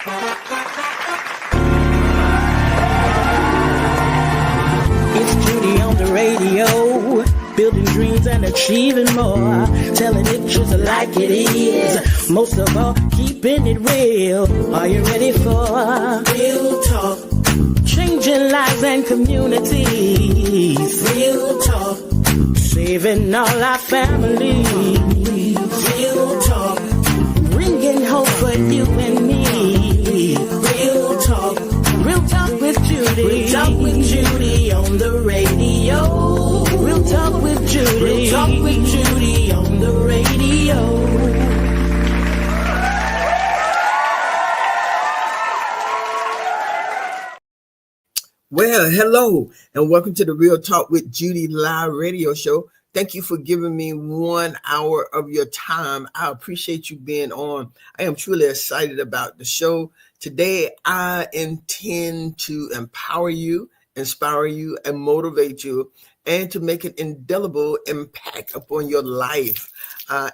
It's Judy on the radio, building dreams and achieving more, telling it just like it is. Most of all, keeping it real. Are you ready for real talk? Changing lives and communities. Real talk. Saving all our families. Real talk. Bringing hope for you and me. Real talk. Real talk with Judy. Real talk with Judy on the radio. Real talk with Judy. Real talk with Judy on the radio. Well, hello, and welcome to the Real Talk with Judy live radio show. Thank you for giving me 1 hour of your time. I appreciate you being on. I am truly excited about the show. Today, I intend to empower you, inspire you, and motivate you, and to make an indelible impact upon your life,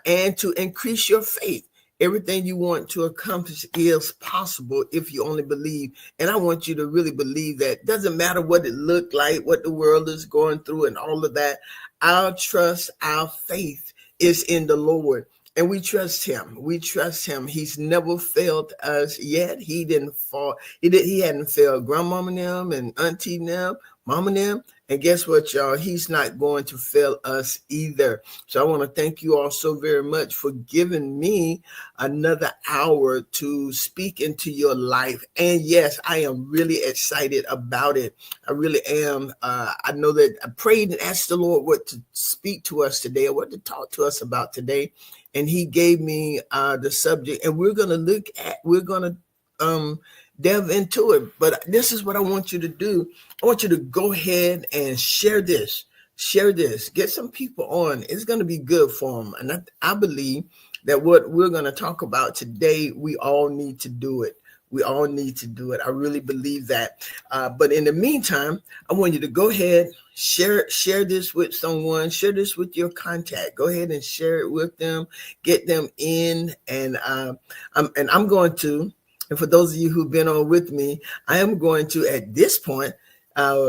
and to increase your faith. Everything you want to accomplish is possible if you only believe. And I want you to really believe that. Doesn't matter what it looked like, what the world is going through and all of that. Our trust, our faith is in the Lord. And we trust him. We trust him. He's never failed us yet. He didn't fall. He hadn't failed grandmama and them and auntie and them, mama and them. And guess what, y'all? He's not going to fail us either. So I want to thank you all so very much for giving me another hour to speak into your life. And yes, I am really excited about it. I really am. I know that I prayed and asked the Lord what to speak to us today, or what to talk to us about today. And he gave me the subject, and we're going to delve into it. But this is what I want you to do. I want you to go ahead and share this, get some people on. It's going to be good for them. And I believe that what we're going to talk about today, we all need to do it. We all need to do it. I really believe that. But in the meantime, I want you to go ahead, share this with someone, share this with your contact. Go ahead and share it with them, get them in. And I'm going to, and for those of you who've been on with me, I am going to, at this point,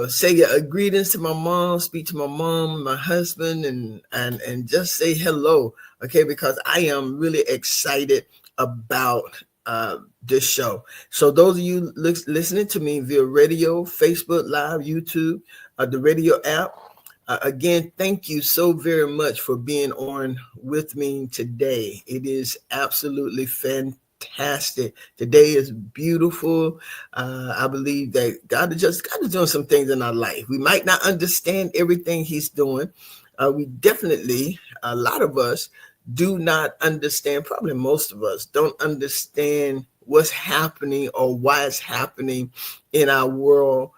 say greetings to my mom, speak to my mom, my husband, and just say hello, okay? Because I am really excited about this show. So those of you listening to me via radio, Facebook Live, YouTube, the radio app, again, thank you so very much for being on with me today. It is absolutely fantastic. Today is beautiful. I believe that God is doing some things in our life. We might not understand everything he's doing. We definitely, a lot of us do not understand, probably most of us don't understand what's happening or why it's happening in our world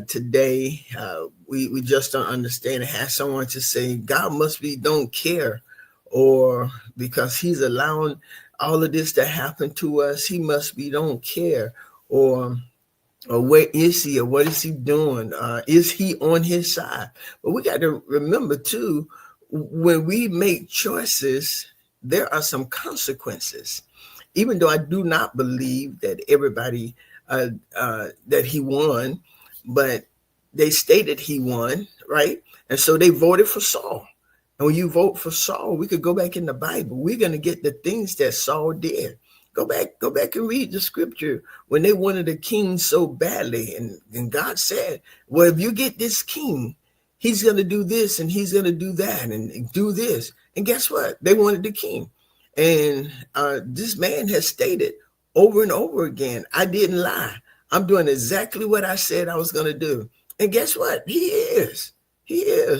today. We just don't understand. It has someone to say, God don't care, or because he's allowing all of this to happen to us, he don't care, or where is he, or what is he doing? Is he on his side? But we got to remember too, when we make choices, there are some consequences. Even though I do not believe that everybody that he won, but they stated he won, right? And so they voted for Saul. And when you vote for Saul, we could go back in the Bible. We're going to get the things that Saul did. Go back and read the scripture when they wanted a king so badly. And God said, well, if you get this king, he's going to do this and he's going to do that and do this. And guess what? They wanted the king. And this man has stated over and over again, I didn't lie. I'm doing exactly what I said I was going to do. And guess what? He is.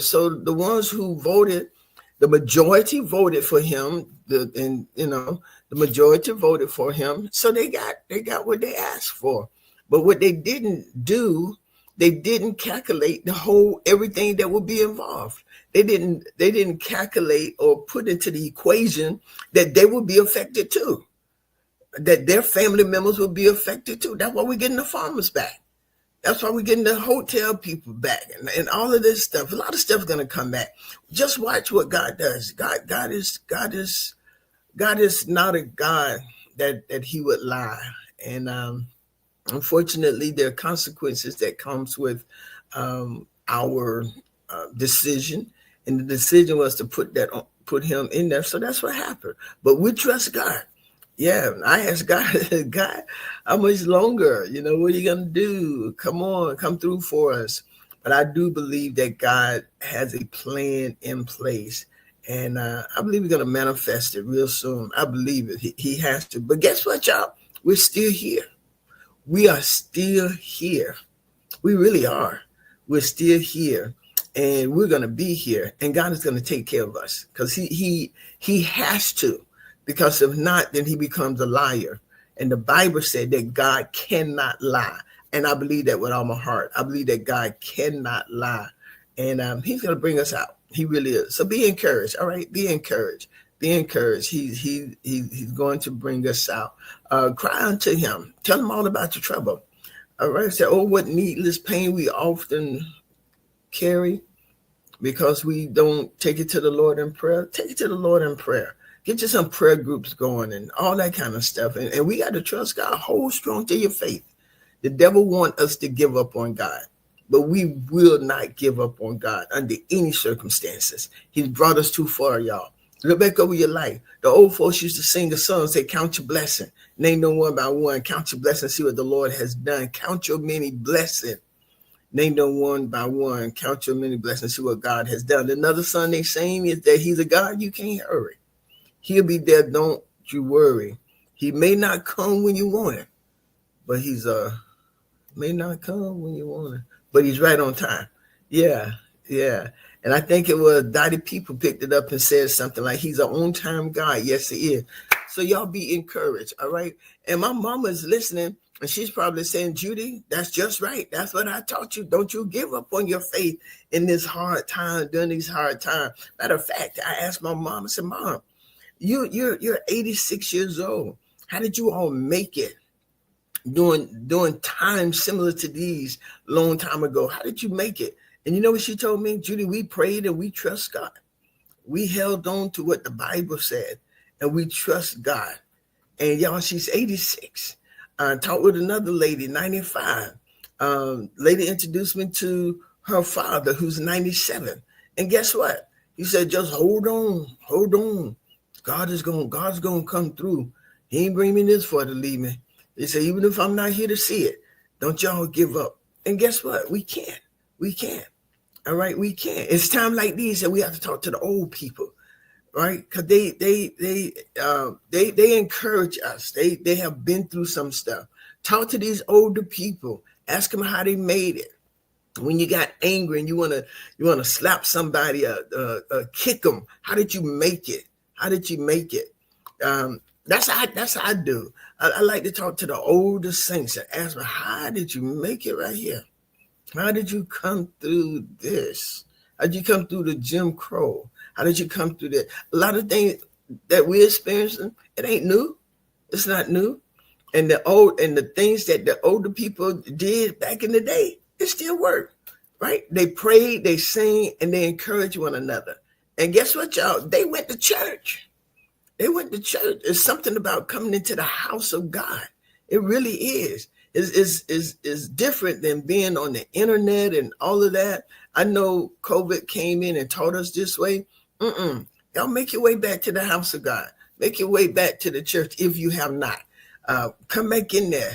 So the ones who voted, the majority voted for him. The majority voted for him. So they got what they asked for. But what they didn't do, they didn't calculate everything that would be involved. They didn't calculate or put into the equation that they would be affected too, that their family members would be affected too. That's why we're getting the farmers back. That's why we're getting the hotel people back and all of this stuff. A lot of stuff is going to come back. Just watch what God does. God is not a God that he would lie. And unfortunately, there are consequences that comes with our decision, and the decision was to put him in there. So that's what happened. But we trust God. Yeah, I asked God, God, how much longer? You know, what are you gonna do? Come on, come through for us. But I do believe that God has a plan in place, and I believe he's gonna manifest it real soon. I believe it. He has to. But guess what, y'all? We're still here. We are still here. We really are. We're still here, and we're going to be here, and God is going to take care of us because he has to, because if not, then he becomes a liar. And the Bible said that God cannot lie, and I believe that with all my heart. I believe that God cannot lie, and he's going to bring us out. He really is. So be encouraged. All right, be encouraged. Be encouraged. He's going to bring us out. Cry unto him. Tell him all about your trouble. All right. Say, oh, what needless pain we often carry because we don't take it to the Lord in prayer. Take it to the Lord in prayer. Get you some prayer groups going and all that kind of stuff. And we got to trust God. Hold strong to your faith. The devil wants us to give up on God, but we will not give up on God under any circumstances. He's brought us too far, y'all. Look back over your life. The old folks used to sing a song, say, count your blessing. Name them one by one. Count your blessing, see what the Lord has done. Count your many blessings. Name them one by one. Count your many blessings, see what God has done. Another song they sing is that he's a God you can't hurry. He'll be there, don't you worry. He may not come when you want him, but he's may not come when you want him, but he's right on time. Yeah. And I think it was Dottie People picked it up and said something like, he's an on-time God. Yes, he is. So y'all be encouraged, all right? And my mama's listening, and she's probably saying, Judy, that's just right. That's what I taught you. Don't you give up on your faith in this hard time, during these hard times. Matter of fact, I asked my mom, I said, Mom, you're 86 years old. How did you all make it during times similar to these long time ago? How did you make it? And you know what she told me? Judy, we prayed and we trust God. We held on to what the Bible said and we trust God. And y'all, she's 86. I talked with another lady, 95. Lady introduced me to her father, who's 97. And guess what? He said, just hold on. God's gonna come through. He ain't bring me this far to leave me. He said, even if I'm not here to see it, don't y'all give up. And guess what? We can't. All right, we can't. It's time like these that we have to talk to the old people, right? Because they encourage us. They have been through some stuff. Talk to these older people. Ask them how they made it. When you got angry and you wanna slap somebody, kick them. How did you make it? That's how I do. I like to talk to the older saints and ask them, how did you make it right here? How did you come through this? How did you come through the Jim Crow? How did you come through that? A lot of things that we're experiencing, it ain't new. It's not new. And the things that the older people did back in the day, it still worked, right? They prayed, they sang, and they encouraged one another. And guess what, y'all? They went to church. It's something about coming into the house of God. It really is. Is different than being on the internet and all of that. I know COVID came in and taught us this way. Y'all make your way back to the house of God. Make your way back to the church if you have not. Come back in there.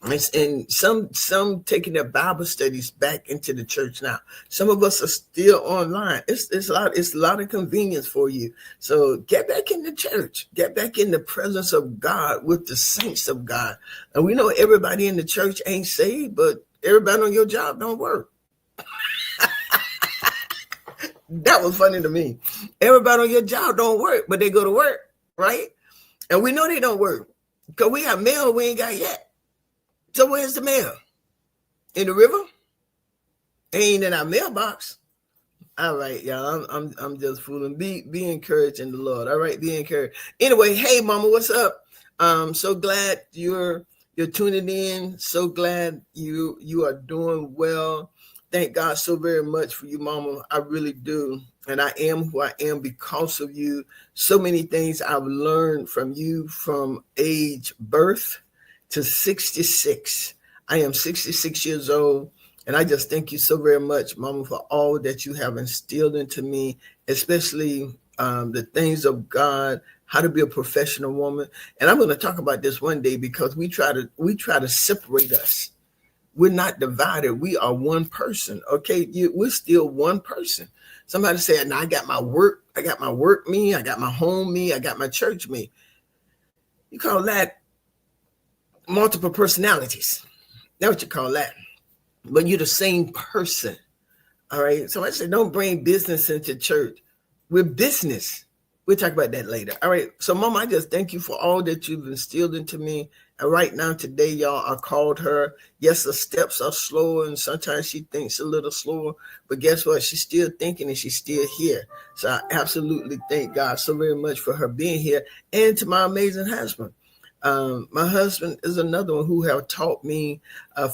And some taking their Bible studies back into the church now. Some of us are still online. It's a lot of convenience for you. So get back in the church. Get back in the presence of God with the saints of God. And we know everybody in the church ain't saved, but everybody on your job don't work. That was funny to me. Everybody on your job don't work, but they go to work, right? And we know they don't work because we have mail we ain't got yet. So where's the mail? In the river? Ain't in our mailbox. All right, y'all. I'm just fooling. Be encouraged in the Lord. All right, be encouraged. Anyway, hey, Mama, what's up? So glad you're tuning in. So glad you are doing well. Thank God so very much for you, Mama. I really do. and I am who I am because of you. So many things I've learned from you from age birth to 66. I am 66 years old, and I just thank you so very much, Mama, for all that you have instilled into me, especially the things of God, how to be a professional woman. And I'm going to talk about this one day because we try to separate us. We're not divided. We are one person. Okay, we're still one person. Somebody said, "Now I got my work me, I got my home me, I got my church me." You call that multiple personalities? That's what you call that. But you're the same person. All right. So I said, don't bring business into church. We're business. We'll talk about that later. All right. So, Mama, I just thank you for all that you've instilled into me. And right now, today, y'all, I called her. Yes, the steps are slower, and sometimes she thinks a little slower. But guess what? She's still thinking, and she's still here. So I absolutely thank God so very much for her being here, and to my amazing husband. My husband is another one who have taught me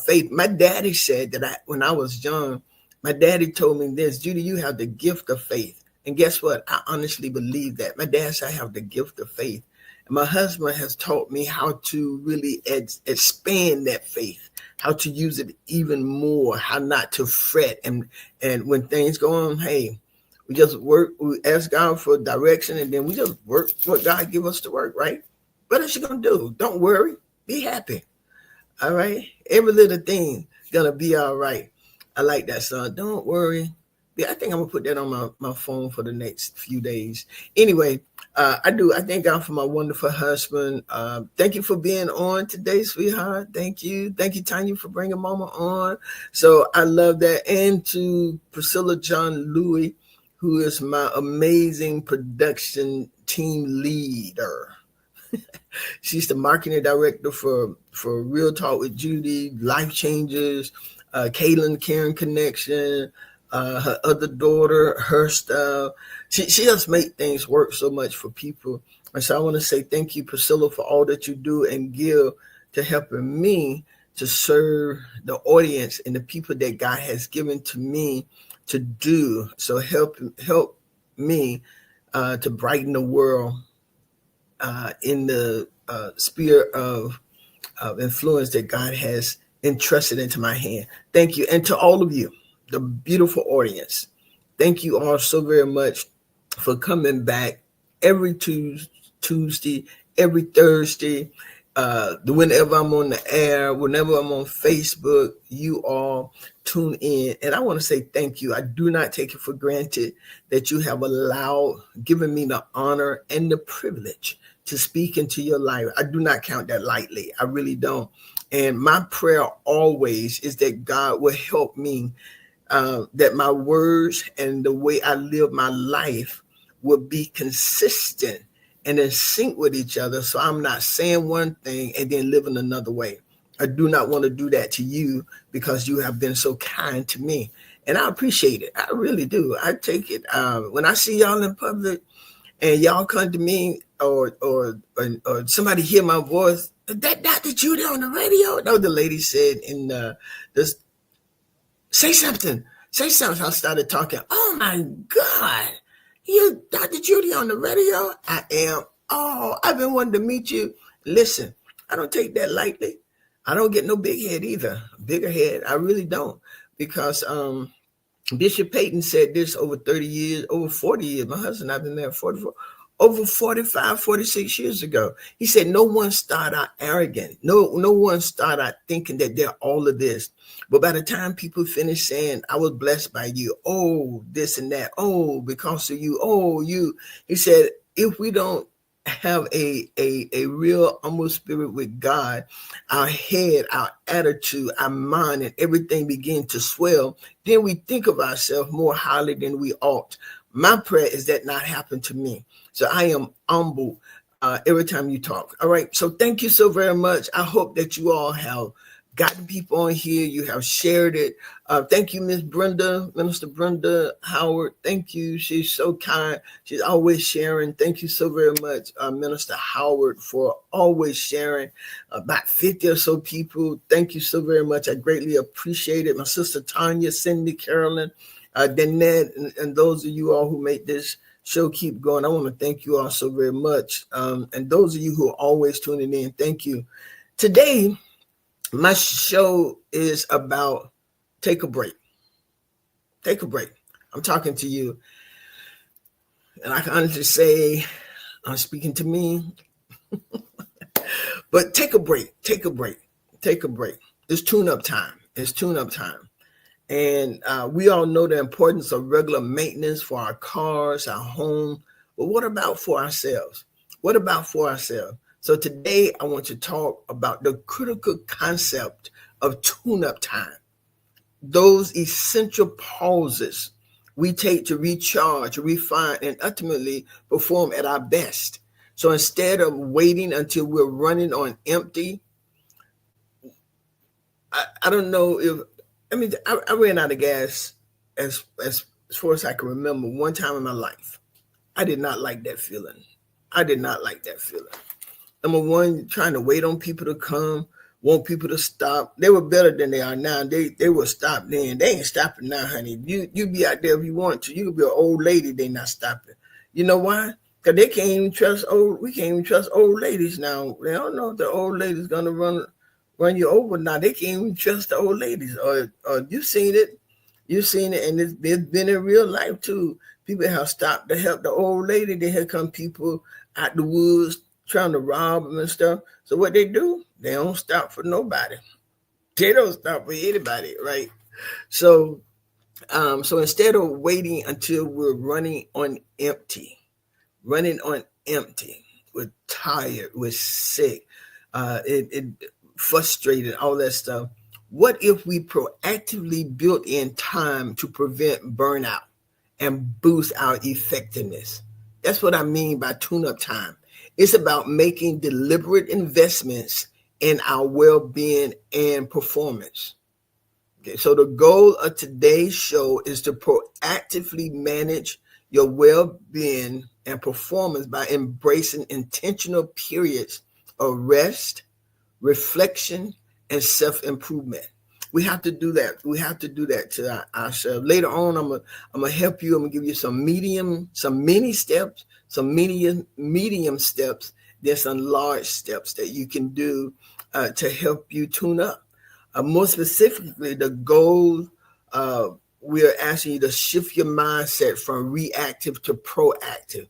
faith. My daddy said that when I was young, my daddy told me this: "Judy, you have the gift of faith." And guess what? I honestly believe that. My dad said I have the gift of faith. And my husband has taught me how to really expand that faith, how to use it even more, how not to fret. And when things go on, hey, we just work, we ask God for direction, and then we just work what God give us to work, right? What else you going to do? Don't worry. Be happy. All right? Every little thing going to be all right. I like that song. Don't worry. Yeah, I think I'm going to put that on my phone for the next few days. Anyway, I thank God for my wonderful husband. Thank you for being on today, sweetheart. Thank you. Thank you, Tanya, for bringing Mama on. So I love that. And to Priscilla John Louis, who is my amazing production team leader. She's the marketing director for Real Talk with Judy, Life Changers, Kaylin Karen Connection, her other daughter, her style. She just make things work so much for people. And so I want to say thank you, Priscilla, for all that you do and give to helping me to serve the audience and the people that God has given to me to do. So help me to brighten the world in the sphere of influence that God has entrusted into my hand. Thank you. And to all of you, the beautiful audience, thank you all so very much for coming back every Tuesday, every Thursday, whenever I'm on the air, whenever I'm on Facebook, you all tune in. And I want to say thank you. I do not take it for granted that you have given me the honor and the privilege to speak into your life. I do not count that lightly. I really don't. And my prayer always is that God will help me, that my words and the way I live my life will be consistent and in sync with each other. So I'm not saying one thing and then living another way. I do not want to do that to you because you have been so kind to me. And I appreciate it. I really do. I take it. When I see y'all in public and y'all come to me or somebody hear my voice, that Dr. Judy on the radio. No, the lady said in this, say something. Say something. I started talking. Oh my God. You Dr. Judy on the radio? I am. Oh, I've been wanting to meet you. Listen, I don't take that lightly. I don't get no big head either. Bigger head. I really don't. Because Bishop Payton said this over 30 years, over 40 years. My husband and I have been married 44. Over 45, 46 years ago. He said, no one start out arrogant. No one start out thinking that they're all of this. But by the time people finish saying, I was blessed by you. Oh, this and that. Oh, because of you. Oh, you. He said, if we don't have a real humble spirit with God, our head, our attitude, our mind, and everything begin to swell, then we think of ourselves more highly than we ought. My prayer is that not happen to me. So I am humble every time you talk. All right. So thank you so very much. I hope that you all have gotten people on here. You have shared it. Thank you, Miss Brenda, Minister Brenda Howard. Thank you. She's so kind. She's always sharing. Thank you so very much, Minister Howard, for always sharing. About 50 or so people. Thank you so very much. I greatly appreciate it. My sister Tanya, Cindy, Carolyn, Danette, and those of you all who make this show keep going, I want to thank you all so very much. And those of you who are always tuning in, thank you. Today, my show is about take a break. Take a break. I'm talking to you, and I can honestly say I'm speaking to me. But take a break. Take a break. Take a break. It's tune-up time. It's tune-up time. And we all know the importance of regular maintenance for our cars, our home. But what about for ourselves? What about for ourselves? So today I want to talk about the critical concept of tune-up time. Those essential pauses we take to recharge, refine, and ultimately perform at our best. So instead of waiting until we're running on empty, I don't know if, I ran out of gas as far as I can remember one time in my life. I did not like that feeling. I did not like that feeling. Number one, trying to wait on people to come, want people to stop. They were better than they are now. They will stop then. They ain't stopping now, honey. You be out there if you want to. You could be an old lady, they not stopping. You know why? Because we can't even trust old ladies now. They don't know if the old lady's gonna run you over now. They can't even trust the old ladies. Or you've seen it, and it's been in real life too. People have stopped to help the old lady. Then here come people out the woods trying to rob them and stuff. So what they do, they don't stop for nobody. They don't stop for anybody, right? So instead of waiting until we're running on empty, we're tired, we're sick, it frustrated, all that stuff. What if we proactively built in time to prevent burnout and boost our effectiveness? That's what I mean by tune-up time. It's about making deliberate investments in our well-being and performance. Okay, so the goal of today's show is to proactively manage your well-being and performance by embracing intentional periods of rest, reflection, and self-improvement. We have to do that. We have to do that to ourselves. Later on, I'm gonna help you. I'm gonna give you some mini steps, some medium steps, then some large steps that you can do to help you tune up. More specifically, the goal we're asking you to shift your mindset from reactive to proactive.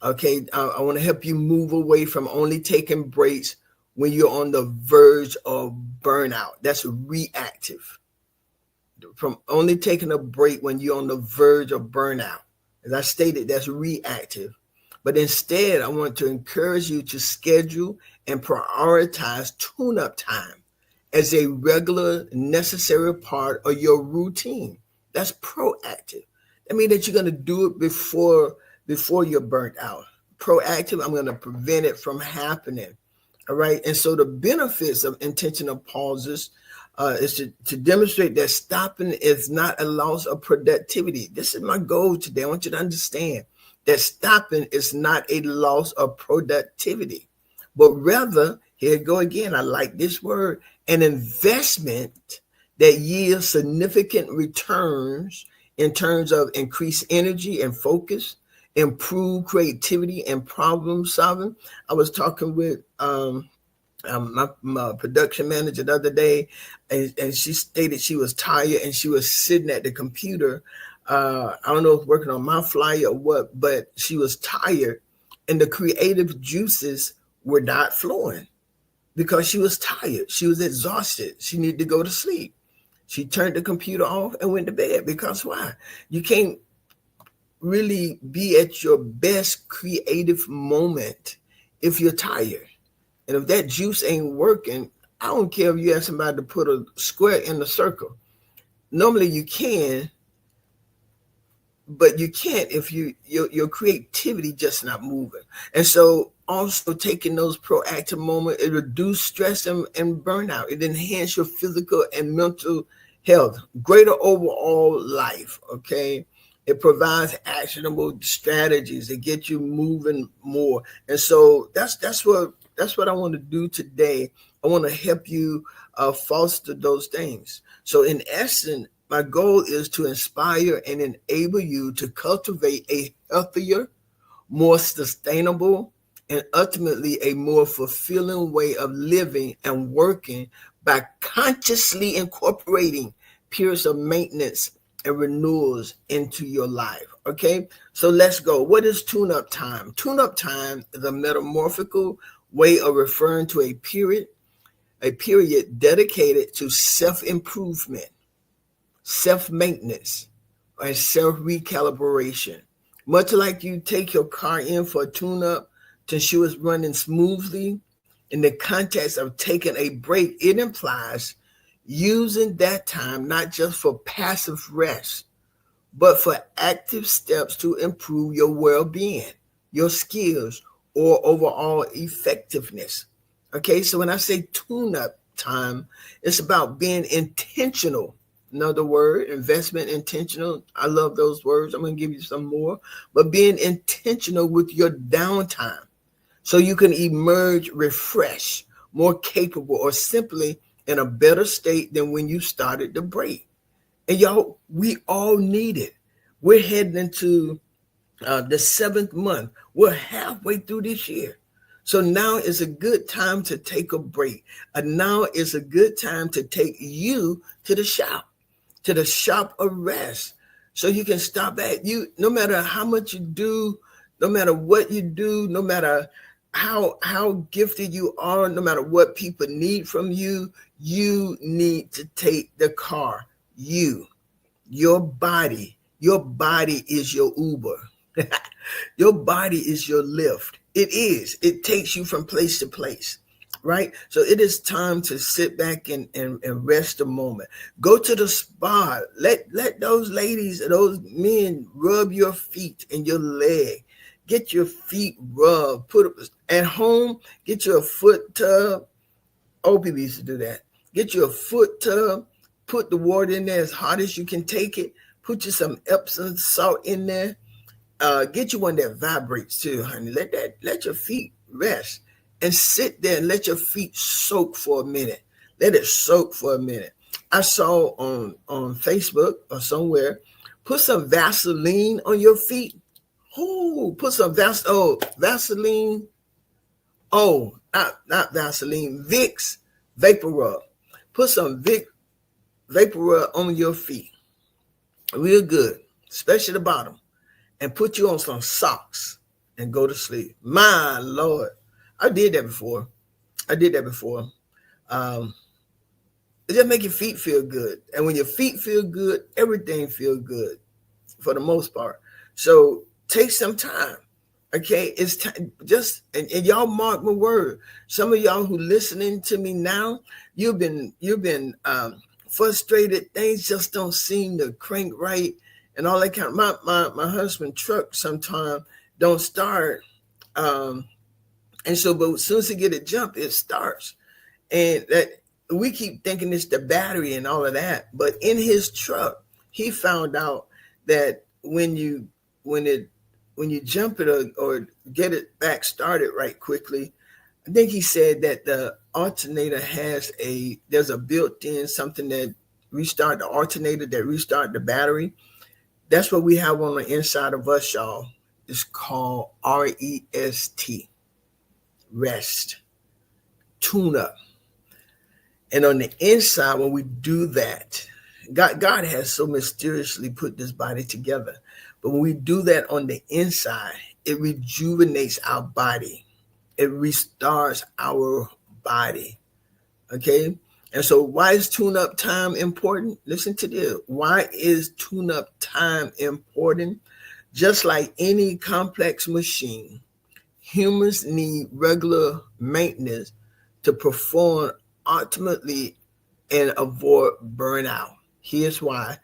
Okay, I want to help you move away from only taking breaks when you're on the verge of burnout. That's reactive. From only taking a break when you're on the verge of burnout. As I stated, that's reactive. But instead, I want to encourage you to schedule and prioritize tune-up time as a regular, necessary part of your routine. That's proactive. That means that you're going to do it before you're burnt out. Proactive, I'm going to prevent it from happening. All right. And so the benefits of intentional pauses is to demonstrate that stopping is not a loss of productivity. This is my goal today. I want you to understand that stopping is not a loss of productivity, but rather, here we go again, I like this word, an investment that yields significant returns in terms of increased energy and focus, improve creativity and problem solving. I was talking with my production manager the other day, and she stated she was tired and she was sitting at the computer. I don't know if working on my flyer or what, but she was tired and the creative juices were not flowing because she was tired. She was exhausted. She needed to go to sleep. She turned the computer off and went to bed because why? You can't really be at your best creative moment if you're tired. And if that juice ain't working, I don't care if you ask somebody to put a square in the circle. Normally you can, but you can't if your creativity just not moving. And so also taking those proactive moments, it reduce stress and burnout. It enhance your physical and mental health, greater overall life, okay? It provides actionable strategies that get you moving more. And so that's what I want to do today. I want to help you foster those things. So in essence, My goal is to inspire and enable you to cultivate a healthier, more sustainable, and ultimately a more fulfilling way of living and working by consciously incorporating periods of maintenance and renewals into your life. Okay, so let's go. What is tune-up time? Tune-up time is a metamorphical way of referring to a period dedicated to self-improvement, self-maintenance, and self-recalibration. Much like you take your car in for a tune-up to ensure it's running smoothly, in the context of taking a break, it implies using that time not just for passive rest, but for active steps to improve your well-being, your skills, or overall effectiveness. Okay, so when I say tune-up time, it's about being intentional. Another word, investment, intentional. I love those words. I'm going to give you some more. But being intentional with your downtime so you can emerge refreshed, more capable, or simply in a better state than when you started the break. And y'all, we all need it. We're heading into the 7th month. We're halfway through this year. So now is a good time to take a break. And now is a good time to take you to the shop of rest. So you can stop at you, no matter how much you do, no matter what you do, no matter how gifted you are, no matter what people need from you, you need to take the car. Your body is your Uber. Your body is your Lyft. It takes you from place to place, right? So it is time to sit back and rest a moment. Go to the spa. Let those ladies and those men rub your feet and your leg. Get your feet rubbed. Put at home, get you a foot tub. Old people used to do that. Get you a foot tub. Put the water in there as hot as you can take it. Put you some Epsom salt in there. Get you one that vibrates too, honey. Let your feet rest and sit there and let your feet soak for a minute. Let it soak for a minute. I saw on Facebook or somewhere, put some Vaseline on your feet. Oh, put some Vaseline. Oh, not Vaseline. Vicks Vapor Rub. Put some Vicks Vapor Rub on your feet. Real good, especially the bottom. And put you on some socks and go to sleep. My Lord. I did that before. It just make your feet feel good. And when your feet feel good, everything feel good for the most part. So take some time. Okay, it's time. And y'all mark my word. Some of y'all who listening to me now, you've been frustrated. Things just don't seem to crank right. And all that kind of my husband's truck sometimes don't start. And so, but as soon as he get it jump, it starts. And that we keep thinking it's the battery and all of that. But in his truck, he found out that when you jump it or get it back started right quickly, I think he said that the alternator there's a built-in something that restart the alternator, that restart the battery. That's what we have on the inside of us, y'all. It's called REST, rest, tune up. And on the inside, when we do that, God has so mysteriously put this body together. But when we do that on the inside, it rejuvenates our body. It restarts our body. Okay? And so why is tune-up time important? Listen to this. Why is tune-up time important? Just like any complex machine, humans need regular maintenance to perform optimally and avoid burnout. Here's why.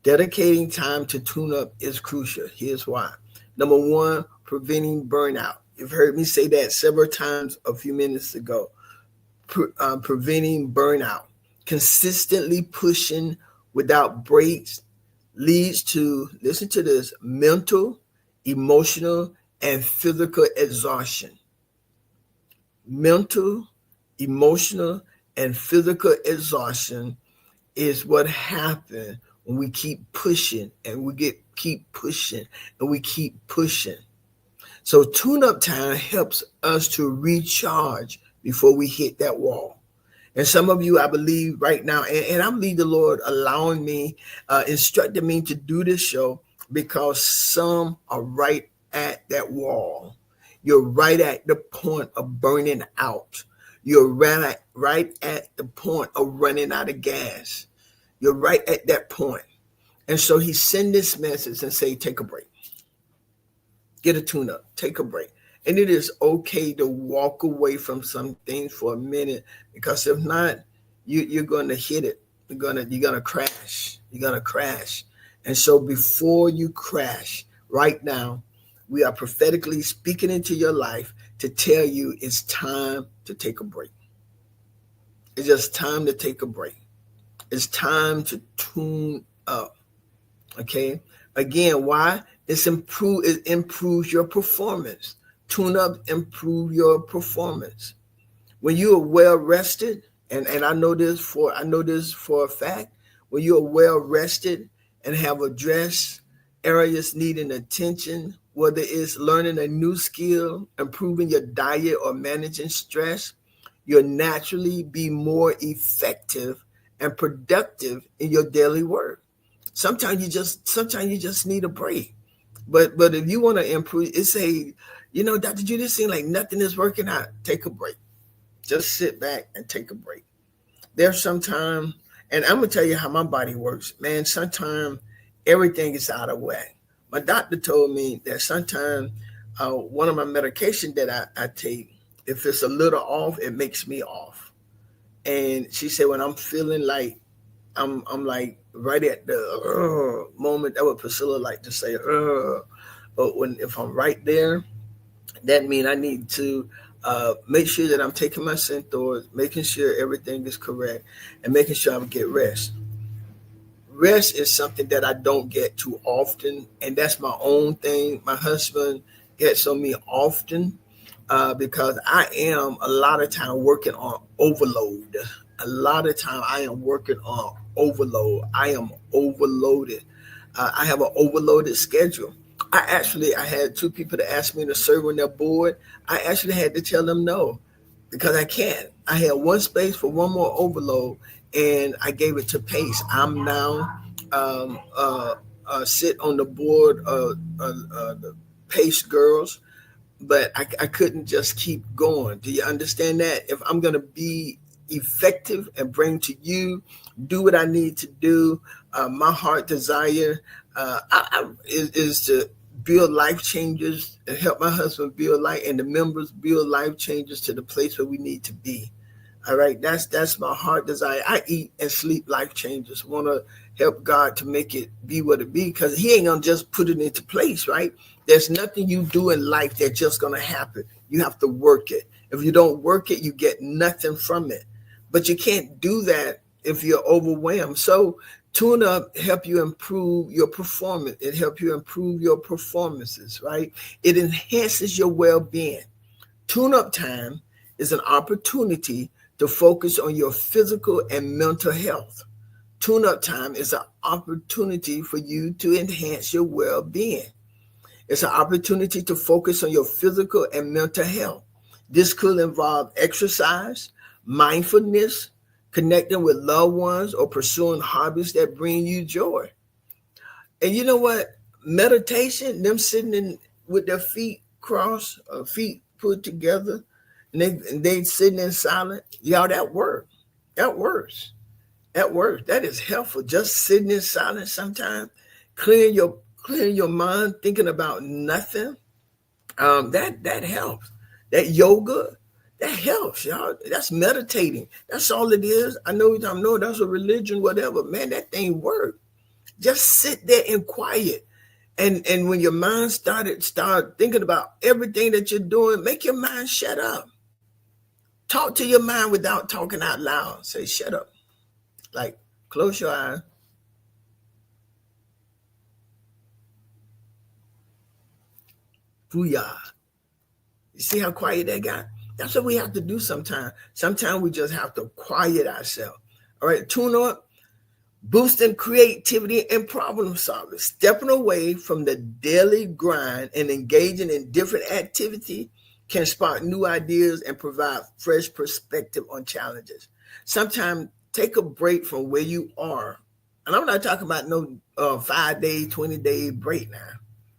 Dedicating time to tune-up is crucial. Here's why. Number one, preventing burnout. You've heard me say that several times a few minutes ago. Preventing burnout. Consistently pushing without breaks leads to, listen to this, mental, emotional, and physical exhaustion. Mental, emotional, and physical exhaustion is what happens when we keep pushing and keep pushing and we keep pushing. So tune-up time helps us to recharge before we hit that wall. And some of you, I believe right now, and I believe the Lord allowing me, instructing me to do this show because some are right at that wall. You're right at the point of burning out. You're right at the point of running out of gas. You're right at that point. And so he sent this message and say, take a break. Get a tune up, take a break. And it is okay to walk away from some things for a minute, because if not, you're going to hit it. You're gonna crash. You're gonna crash. And so before you crash, right now, we are prophetically speaking into your life to tell you it's time to take a break. It's just time to take a break. It's time to tune up. Okay. Again, why? It improves your performance. Tune up, improve your performance. When you are well rested, and I know this for a fact, when you are well rested and have addressed areas needing attention, whether it's learning a new skill, improving your diet, or managing stress, you'll naturally be more effective and productive in your daily work. Sometimes you just need a break. But if you want to improve, Dr. Judy, it seems like nothing is working out. Take a break. Just sit back and take a break. There's sometimes, and I'm going to tell you how my body works. Man, sometimes everything is out of whack. My doctor told me that sometimes one of my medication that I take, if it's a little off, it makes me off. And she said, when I'm feeling like I'm like right at the moment, that what Priscilla like to say, but if I'm right there, that means I need to make sure that I'm taking my Synthor, making sure everything is correct, and making sure I get rest. Rest is something that I don't get too often, and that's my own thing. My husband gets on me often because I am a lot of time working on overload. A lot of time I am working on overload. I am overloaded. I have an overloaded schedule. I had two people that asked me to serve on their board. I actually had to tell them no, because I can't. I had one space for one more overload, and I gave it to Pace. I'm now sit on the board of the Pace girls, but I couldn't just keep going. Do you understand that? If I'm going to be effective and bring to you, do what I need to do, my heart desire is to build life changes and help my husband build life and the members build life changes to the place where we need to be. All right, that's my heart desire. I eat and sleep life changes. Want to help God to make it be what it be, because he ain't gonna just put it into place, right? There's nothing you do in life that's just gonna happen. You have to work it. If you don't work it, you get nothing from it. But you can't do that if you're overwhelmed. So tune up, help you improve your performance. It helps you improve your performances, right? It enhances your well-being. Tune up time is an opportunity to focus on your physical and mental health. Tune up time is an opportunity for you to enhance your well-being. It's an opportunity to focus on your physical and mental health. This could involve exercise, mindfulness, connecting with loved ones, or pursuing hobbies that bring you joy. And you know what? Meditation, them sitting in with their feet crossed, feet put together, and they sitting in silence. Y'all, that works. That works. That works. That is helpful. Just sitting in silence sometimes, clearing your mind, thinking about nothing. That helps. That yoga, that helps, y'all. That's meditating. That's all it is. I know that's a religion, whatever. Man, that thing works. Just sit there and quiet. And when your mind start thinking about everything that you're doing, make your mind shut up. Talk to your mind without talking out loud. Say, shut up. Like, close your eyes. Booyah. You see how quiet that got? That's what we have to do sometimes. Sometimes we just have to quiet ourselves. All right, tune up. boosting creativity and problem solving, stepping away from the daily grind and engaging in different activity can spark new ideas and provide fresh perspective on challenges. Sometimes take a break from where you are. And I'm not talking about no 5 day, 20-day break now.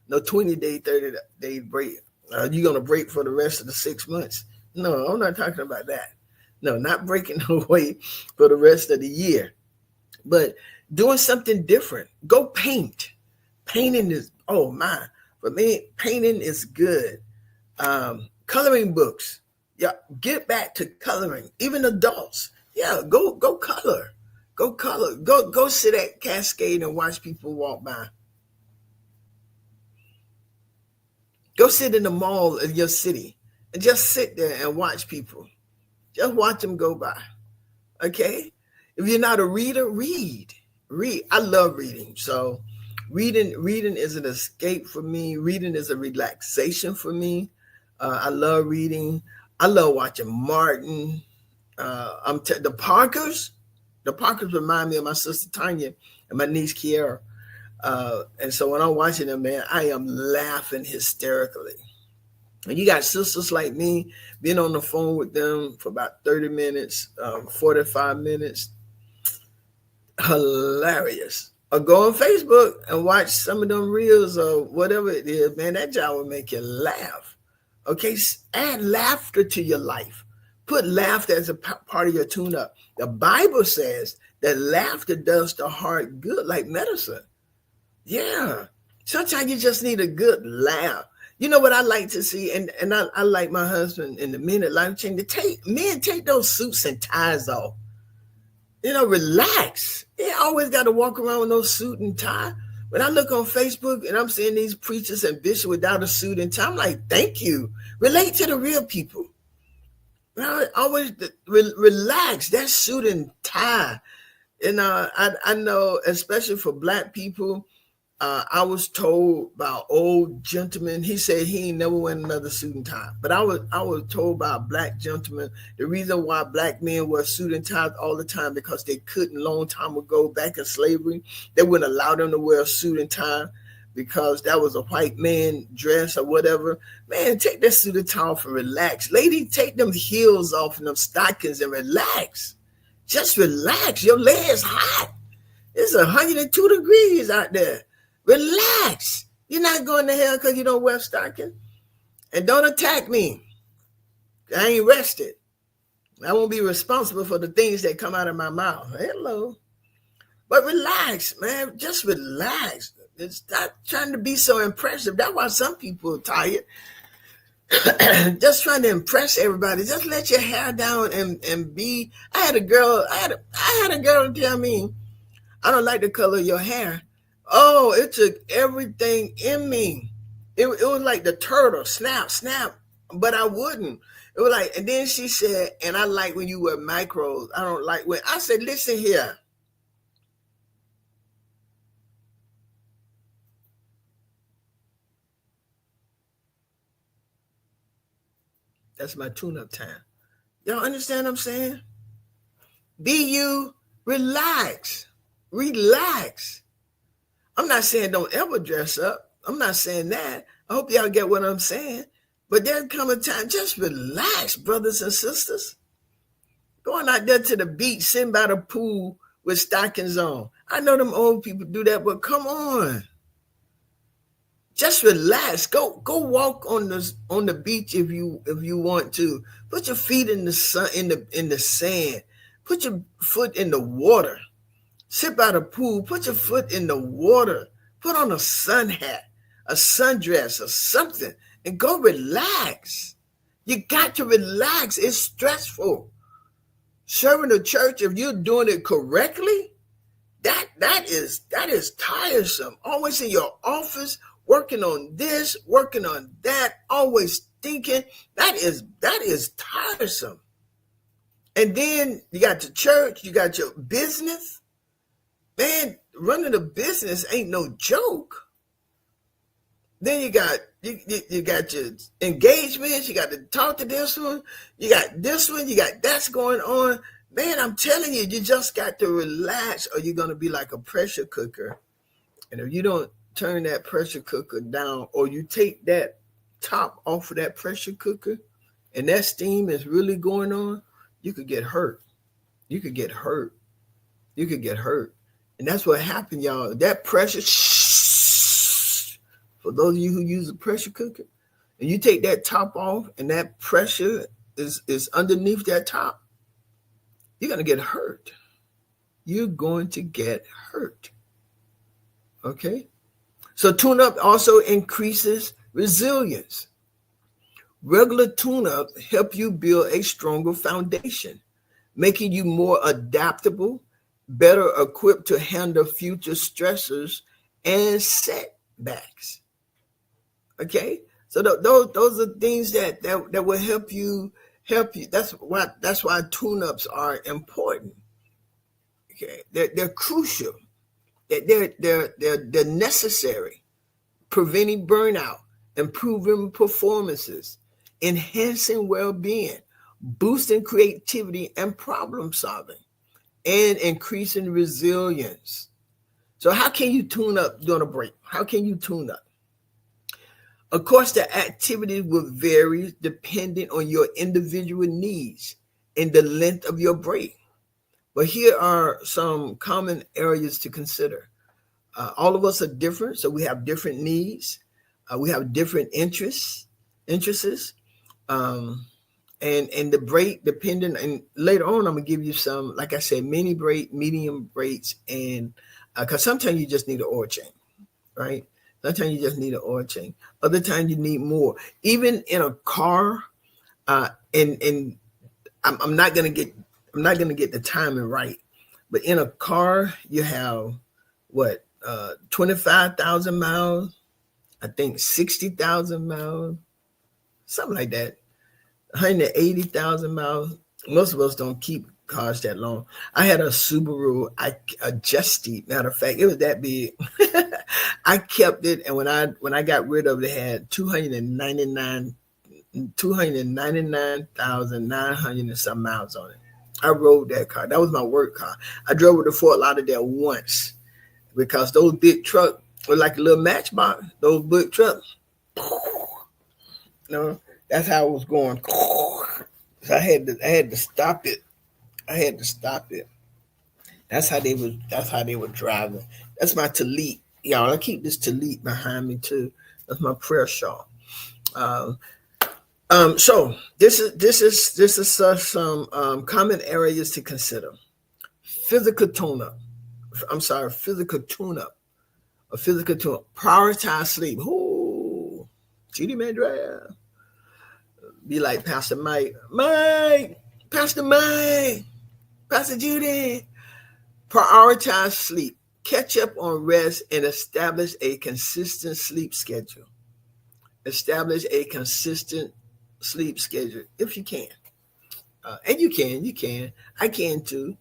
No 20-day, 30-day break. You're going to break for the rest of the 6 months. No, I'm not talking about that. No, not breaking away for the rest of the year, but doing something different. Go paint. Painting is, oh my, for me, painting is good. Coloring books. Yeah, get back to coloring. Even adults. Yeah, go color. Go color. Go sit at Cascade and watch people walk by. Go sit in the mall of your city and just sit there and watch people. Just watch them go by. Okay? If you're not a reader, read. I love reading. So reading is an escape for me. Reading is a relaxation for me. I love reading. I love watching Martin. The Parkers. The Parkers remind me of my sister Tanya and my niece Kiara. And so when I'm watching them, man, I am laughing hysterically. And you got sisters like me being on the phone with them for about 30 minutes, 45 minutes. Hilarious. Or go on Facebook and watch some of them reels or whatever it is, man, that job will make you laugh. Okay, add laughter to your life. Put laughter as a part of your tune-up. The Bible says that laughter does the heart good like medicine. Yeah. Sometimes you just need a good laugh. You know what I like to see, and I like my husband in the Men at Life Change to take those suits and ties off. Relax. You always got to walk around with no suit and tie. When I look on Facebook and I'm seeing these preachers and bishops without a suit and tie, I'm like, thank you. Relate to the real people. Always relax. That suit and tie. And I know, especially for Black people, I was told by an old gentleman, he said he ain't never wearing another suit and tie. But I was told by a Black gentleman, the reason why Black men wear suit and ties all the time, because they couldn't long time ago back in slavery. They wouldn't allow them to wear a suit and tie because that was a white man dress or whatever. Man, take that suit and tie off and relax. Lady, take them heels off and them stockings and relax. Just relax. Your leg's hot. It's 102 degrees out there. Relax. You're not going to hell because you don't wear stocking. And don't attack me. I ain't rested. I won't be responsible for the things that come out of my mouth. Hello. But relax, man. Just relax. Stop trying to be so impressive. That's why some people are tired. Just trying to impress everybody. Just let your hair down and be. I had a girl tell me, I don't like the color of your hair. Oh, it took everything in me. It was like the turtle, snap, but I wouldn't. It was like, and then she said, and I like when you wear micros. I don't like when, I said, listen here. That's my tune-up time. Y'all understand what I'm saying? Be you, relax. I'm not saying don't ever dress up. I'm not saying that. I hope y'all get what I'm saying. But there'll come a time, just relax, brothers and sisters. Going out there to the beach, sitting by the pool with stockings on. I know them old people do that, but come on. Just relax. Go walk on the beach if you want to. Put your feet in the sun, in the sand. Put your foot in the water. Sit by the pool, put your foot in the water, put on a sun hat, a sundress or something, and go relax. You got to relax. It's stressful. Serving the church, if you're doing it correctly, that is tiresome. Always in your office, working on this, working on that, always thinking. That is tiresome. And then you got the church, you got your business. Man, running a business ain't no joke. Then you got your engagements. You got to talk to this one. You got this one. You got that's going on. Man, I'm telling you, you just got to relax or you're going to be like a pressure cooker. And if you don't turn that pressure cooker down or you take that top off of that pressure cooker and that steam is really going on, you could get hurt. You could get hurt. You could get hurt. And that's what happened, y'all. That pressure, for those of you who use a pressure cooker, and you take that top off and that pressure is underneath that top, you're going to get hurt. You're going to get hurt. Okay? So tune-up also increases resilience. Regular tune-up help you build a stronger foundation, making you more adaptable, better equipped to handle future stressors and setbacks. Okay? So those are things that will help you. That's why tune-ups are important. Okay, they're crucial. They're necessary, preventing burnout, improving performances, enhancing well-being, boosting creativity and problem solving, and increasing resilience. So how can you tune up during a break? How can you tune up? Of course, the activity will vary depending on your individual needs and the length of your break. But here are some common areas to consider. All of us are different, so we have different needs. We have different interests, and the break depending. And later on, I'm gonna give you some, like I said, mini break, medium breaks, and because sometimes you just need an oil change, right? Sometimes you just need an oil change. Other times you need more. Even in a car, and I'm not gonna get the timing right, but in a car you have what 25,000 miles, I think 60,000 miles, something like that, 180,000 miles. Most of us don't keep cars that long. I had a Subaru, a Justy. Matter of fact, it was that big. I kept it, and when I got rid of it, it had 299,900 and some miles on it. I rode that car. That was my work car. I drove it to Fort Lauderdale once because those big trucks were like a little Matchbox. Those big trucks, that's how it was going. So I had to stop it. That's how they were driving. That's my Talit. Y'all, I keep this Talit behind me too. That's my prayer shawl. So this is some common areas to consider. Physical tune-up. Prioritize sleep. Ooh, Judy Mandrea. Be like Pastor Mike. Pastor Judy. Prioritize sleep. Catch up on rest and establish a consistent sleep schedule. Establish a consistent sleep schedule if you can. And you can. I can too.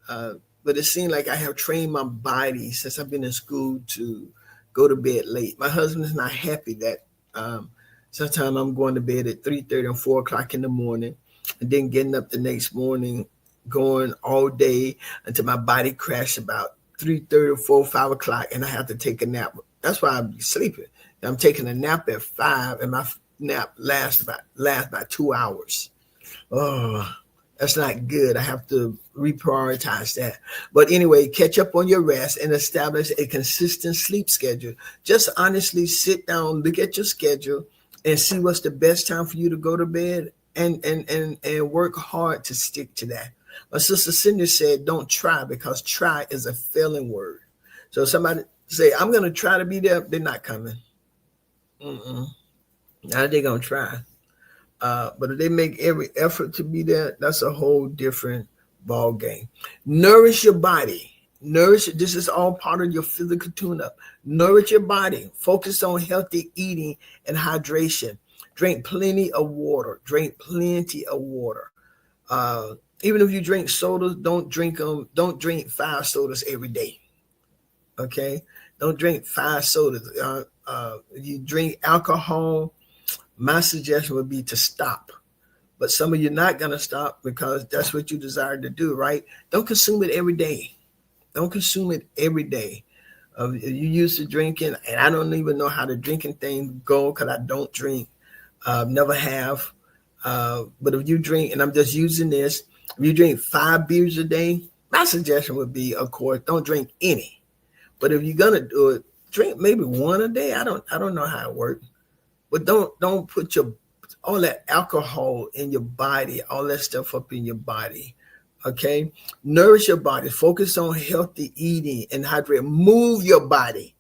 But it seems like I have trained my body since I've been in school to go to bed late. My husband is not happy that sometimes I'm going to bed at 3:30 and 4 o'clock in the morning and then getting up the next morning, going all day until my body crashes about 3:30, 4, 5 o'clock, and I have to take a nap. That's why I'm sleeping. I'm taking a nap at 5, and my nap lasts about 2 hours. Oh, that's not good. I have to reprioritize that. But anyway, catch up on your rest and establish a consistent sleep schedule. Just honestly sit down, look at your schedule, and see what's the best time for you to go to bed, and work hard to stick to that. My sister Cindy said, don't try, because try is a failing word. So somebody say, I'm going to try to be there, they're not coming. Now they're going to try. But if they make every effort to be there, that's a whole different ball game. Nourish your body. This is all part of your physical tune-up. Nourish your body. Focus on healthy eating and hydration. Drink plenty of water. Even if you drink sodas, don't drink 5 sodas every day. Okay? Don't drink 5 sodas. If you drink alcohol, my suggestion would be to stop. But some of you not going to stop because that's what you desire to do, right? Don't consume it every day. Don't consume it every day. You used to drinking, and I don't even know how the drinking thing go because I don't drink. Never have. But if you drink, and I'm just using this, if you drink 5 beers a day, my suggestion would be, of course, don't drink any. But if you're gonna do it, drink maybe 1 a day. I don't know how it works. But don't put all that alcohol in your body, all that stuff up in your body. Okay, nourish your body. Focus on healthy eating and hydrate. Move your body.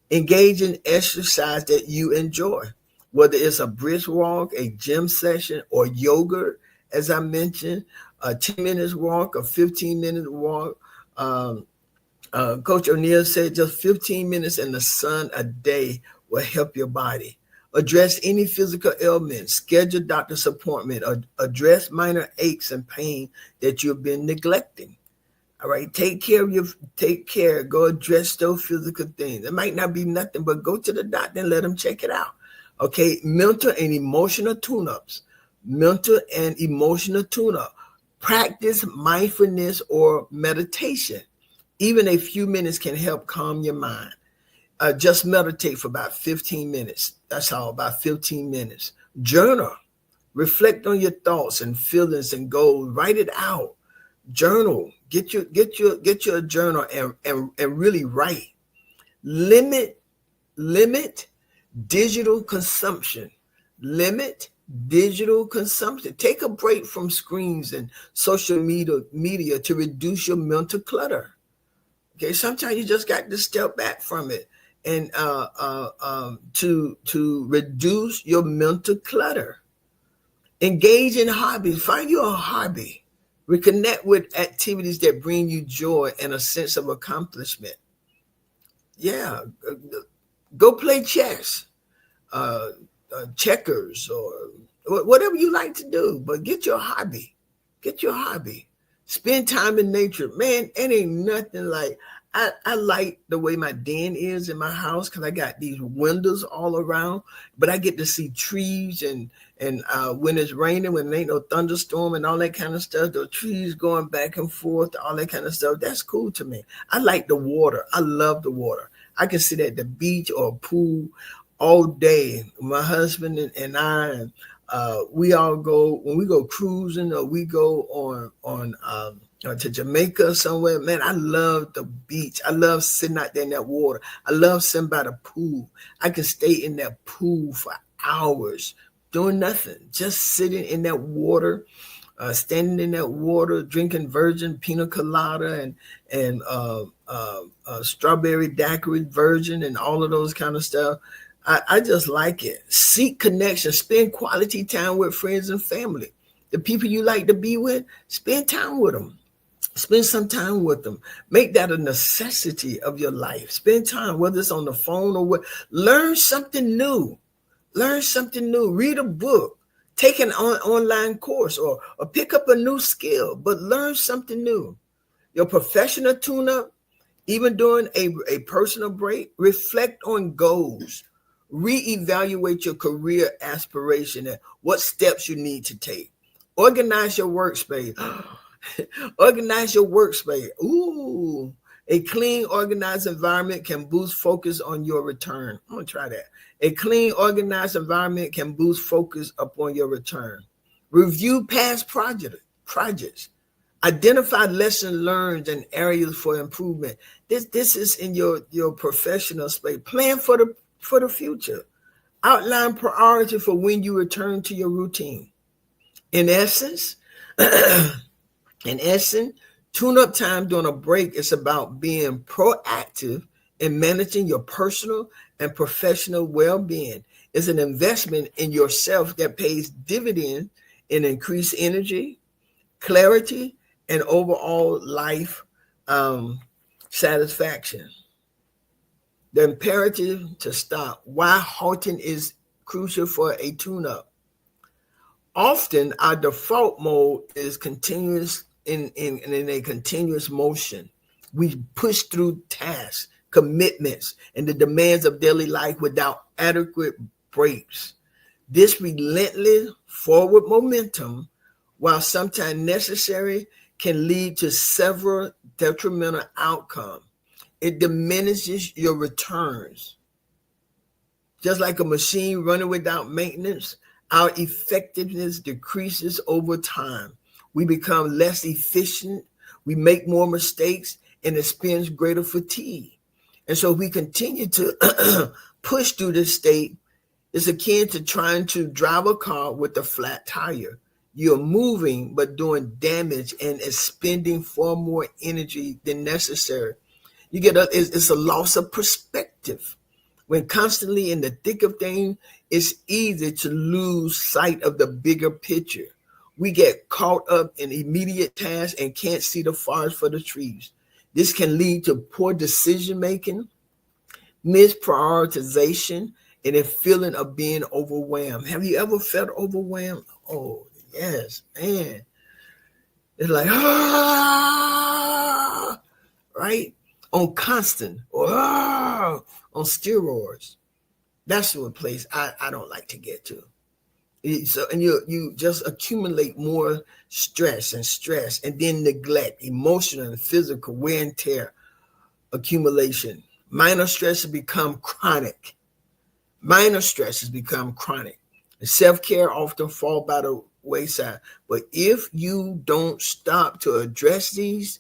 Engage in exercise that you enjoy, whether it's a brisk walk, a gym session, or yoga, as I mentioned, a 10 minutes walk, a 15-minute walk. Coach O'Neill said just 15 minutes in the sun a day will help your body. Address any physical ailments, schedule doctor's appointment, or address minor aches and pain that you've been neglecting. All right, take care. Go address those physical things. It might not be nothing, but go to the doctor and let them check it out. Okay, mental and emotional tune-ups. Practice mindfulness or meditation. Even a few minutes can help calm your mind. Just meditate for about 15 minutes. That's all, about 15 minutes. Journal. Reflect on your thoughts and feelings and goals. Write it out. Journal. Get your journal and really write. Limit digital consumption. Take a break from screens and social media to reduce your mental clutter. Okay, sometimes you just got to step back from it and to reduce your mental clutter. Engage in hobbies. Find your hobby. Reconnect with activities that bring you joy and a sense of accomplishment. Yeah, go play chess, checkers, or whatever you like to do. But get your hobby. Spend time in nature. Man, it ain't nothing like, I like the way my den is in my house because I got these windows all around, but I get to see trees and when it's raining, when there ain't no thunderstorm and all that kind of stuff, the trees going back and forth, all that kind of stuff. That's cool to me. I like the water. I love the water. I can sit at the beach or pool all day. My husband and I, we all go, when we go cruising or we go on to Jamaica somewhere, man, I love the beach. I love sitting out there in that water. I love sitting by the pool. I can stay in that pool for hours doing nothing, just sitting in that water, standing in that water, drinking virgin pina colada and strawberry daiquiri virgin and all of those kind of stuff. I just like it. Seek connection. Spend quality time with friends and family. The people you like to be with, spend time with them. Spend some time with them. Make that a necessity of your life. Spend time, whether it's on the phone or what. Learn something new. Read a book. Take an online course or pick up a new skill, but learn something new. Your professional tune-up, even during a personal break, reflect on goals. Reevaluate your career aspiration and what steps you need to take. Organize your workspace. Ooh, a clean, organized environment can boost focus on your return. I'm going to try that. A clean, organized environment can boost focus upon your return. Review past projects. Identify lessons learned and areas for improvement. This is in your professional space. Plan for the future. Outline priority for when you return to your routine. In essence, tune-up time during a break is about being proactive in managing your personal and professional well-being. It's an investment in yourself that pays dividends in increased energy, clarity, and overall life satisfaction. The imperative to stop. Why halting is crucial for a tune-up. Often our default mode is continuous in a continuous motion. We push through tasks, commitments, and the demands of daily life without adequate breaks. This relentless forward momentum, while sometimes necessary, can lead to several detrimental outcomes. It diminishes your returns. Just like a machine running without maintenance, our effectiveness decreases over time. We become less efficient, we make more mistakes, and experience greater fatigue. And so we continue to push through this state. It's akin to trying to drive a car with a flat tire. You're moving, but doing damage and expending far more energy than necessary. It's a loss of perspective. When constantly in the thick of things, it's easy to lose sight of the bigger picture. We get caught up in immediate tasks and can't see the forest for the trees. This can lead to poor decision making, misprioritization, and a feeling of being overwhelmed. Have you ever felt overwhelmed? Oh, yes, man. It's like, right? On constant, on steroids. That's what place I don't like to get to. So, and you just accumulate more stress, and then neglect, emotional and physical wear and tear accumulation. Minor stresses become chronic. Self-care often fall by the wayside. But if you don't stop to address these,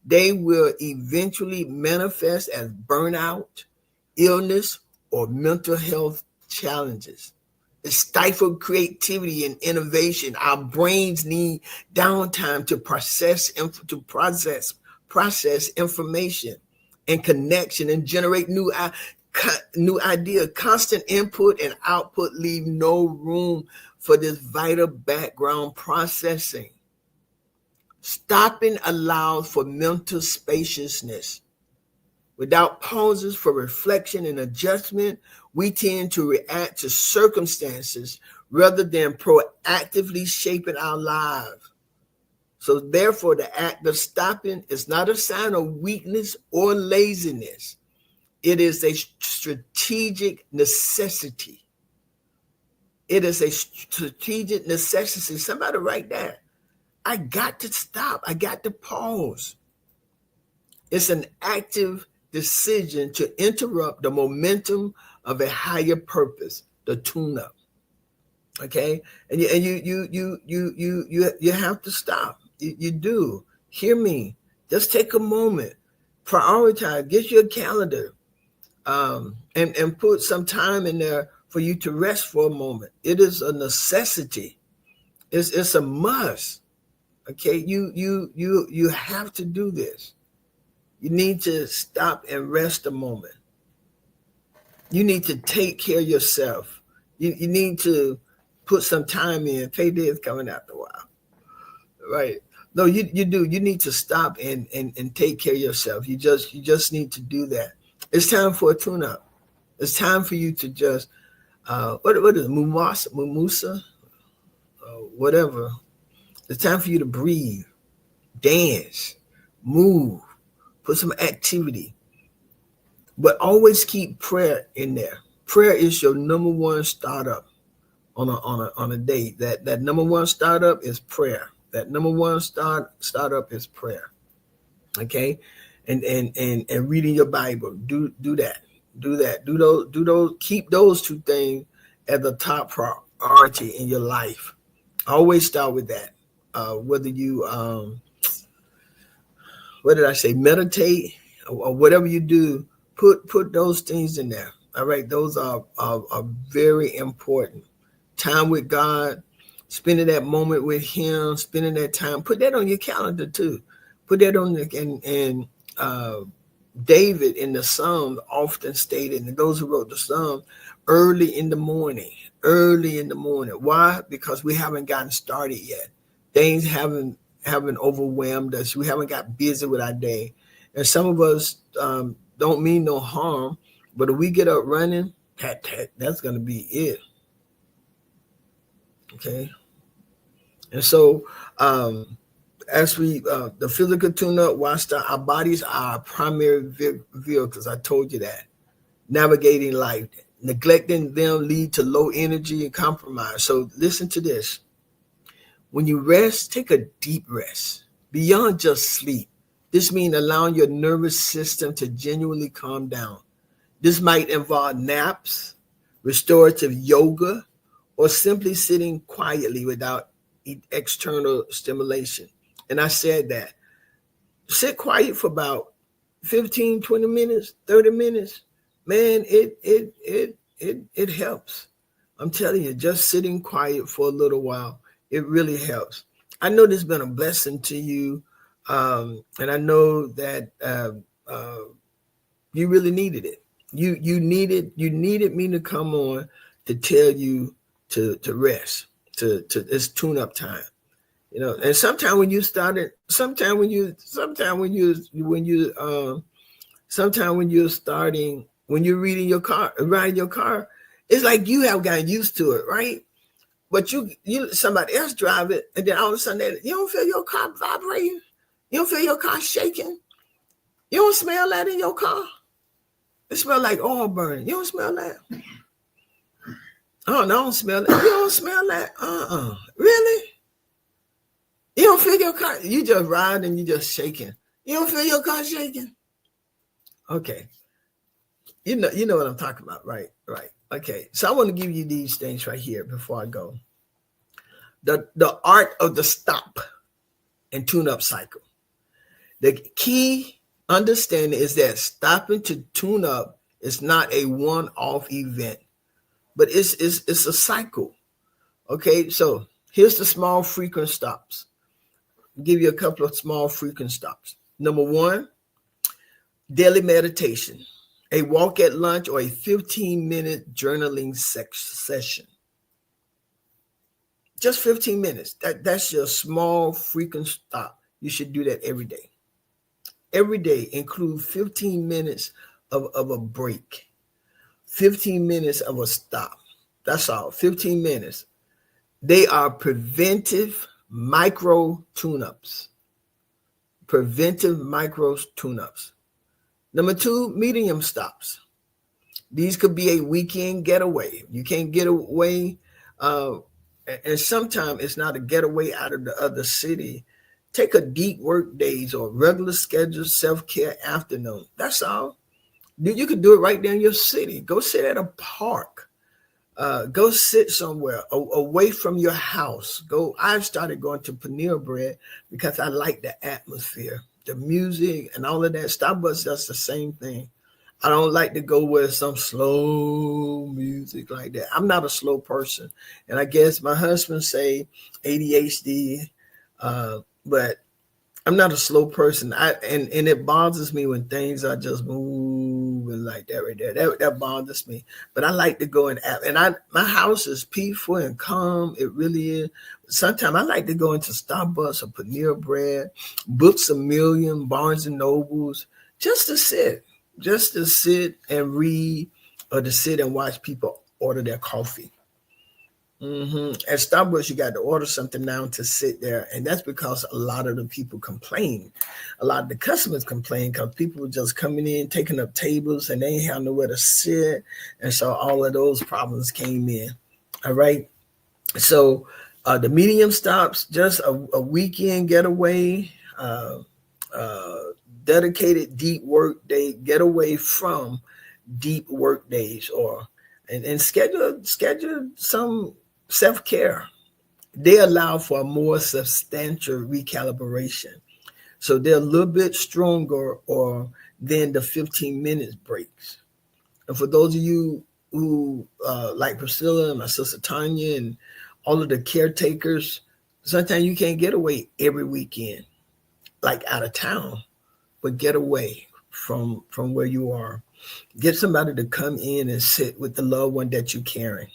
they will eventually manifest as burnout, illness, or mental health challenges. It stifles creativity and innovation. Our brains need downtime to process information and connection and generate new ideas. Constant input and output leave no room for this vital background processing. Stopping allows for mental spaciousness. Without pauses for reflection and adjustment, we tend to react to circumstances rather than proactively shaping our lives. So therefore, the act of stopping is not a sign of weakness or laziness. It is a strategic necessity. Somebody write that. I got to stop. I got to pause. It's an active decision to interrupt the momentum of a higher purpose, the tune-up. Okay, and you have to stop. You do. Hear me. Just take a moment. Prioritize. Get your calendar, and put some time in there for you to rest for a moment. It is a necessity. It's a must. Okay, you have to do this. You need to stop and rest a moment. You need to take care of yourself. You need to put some time in. Payday is coming after a while, right? No, you do. You need to stop and take care of yourself. You just need to do that. It's time for a tune-up. It's time for you to just what is it, mumusa, whatever. It's time for you to breathe, dance, move, put some activity, but always keep prayer in there. Prayer is your number one startup on a day. That number one startup is prayer. That number one startup is prayer. Okay, and reading your Bible. Do that. Do those. Keep those two things at the top priority in your life. Always start with that. Whether you what did I say? Meditate or whatever you do, put those things in there. All right, those are very important. Time with God, spending that moment with Him, spending that time. Put that on your calendar too. Put that on and David in the Psalm often stated, and those who wrote the Psalm, early in the morning. Why? Because we haven't gotten started yet. Things haven't overwhelmed us. We haven't got busy with our day. And some of us don't mean no harm, but if we get up running, that's going to be it. Okay. And so as we, the physical tune-up, our bodies are our primary vehicles. I told you that. Navigating life. Neglecting them lead to low energy and compromise. So listen to this. When you rest, take a deep rest beyond just sleep. This means allowing your nervous system to genuinely calm down. This might involve naps, restorative yoga, or simply sitting quietly without external stimulation. And I said that. Sit quiet for about 15, 20 minutes, 30 minutes. Man, it helps. I'm telling you, just sitting quiet for a little while, it really helps. I know this has been a blessing to you. And I know that you really needed it. You needed me to come on to tell you to rest, to it's tune up time. You know, and sometimes when you're reading your car, riding your car, it's like you have gotten used to it, right? But you somebody else drive it, and then all of a sudden you don't feel your car vibrating, you don't feel your car shaking, you don't smell that in your car. It smells like oil burning. You don't smell that? Oh no, I don't smell that. You don't smell that? Really? You don't feel your car? You just ride and you just shaking. You don't feel your car shaking? Okay. You know what I'm talking about, right? Right. Okay. So I want to give you these things right here before I go. The art of the stop and tune-up cycle. The key understanding is that stopping to tune up is not a one-off event, but it's a cycle. Okay, so here's the small frequent stops. I'll give you a couple of small frequent stops. Number one, daily meditation, a walk at lunch, or a 15-minute journaling session. Just 15 minutes. That's your small frequent stop. You should do that every day. Every day include 15 minutes of a break, 15 minutes of a stop. That's all, 15 minutes. They are preventive micro tune-ups. Preventive micro tune-ups. Number two, medium stops. These could be a weekend getaway. You can't get away, and sometimes it's not a getaway out of the other city. Take a deep work days or regular scheduled self-care afternoon. That's all. You can do it right there in your city. Go sit at a park. Go sit somewhere away from your house. I've started going to Panera Bread because I like the atmosphere, the music, and all of that. Starbucks does the same thing. I don't like to go where some slow music like that. I'm not a slow person. And I guess my husband say ADHD, but I'm not a slow person. And it bothers me when things are just moving like that right there. That bothers me. But I like to go my house is peaceful and calm. It really is. Sometimes I like to go into Starbucks or Panera Bread, Books A Million, Barnes and Nobles, just to sit and read, or to sit and watch people order their coffee. At Starbucks, you got to order something now to sit there. And that's because a lot of the people complain. A lot of the customers complain because people were just coming in, taking up tables, and they ain't have nowhere to sit. And so all of those problems came in. All right. So the medium stops, just a weekend getaway, dedicated deep work day, get away from deep work days, and schedule some self-care. They allow for a more substantial recalibration. So they're a little bit stronger than the 15 minutes breaks. And for those of you who like Priscilla and my sister Tanya and all of the caretakers, sometimes you can't get away every weekend, like out of town, but get away from where you are. Get somebody to come in and sit with the loved one that you're caring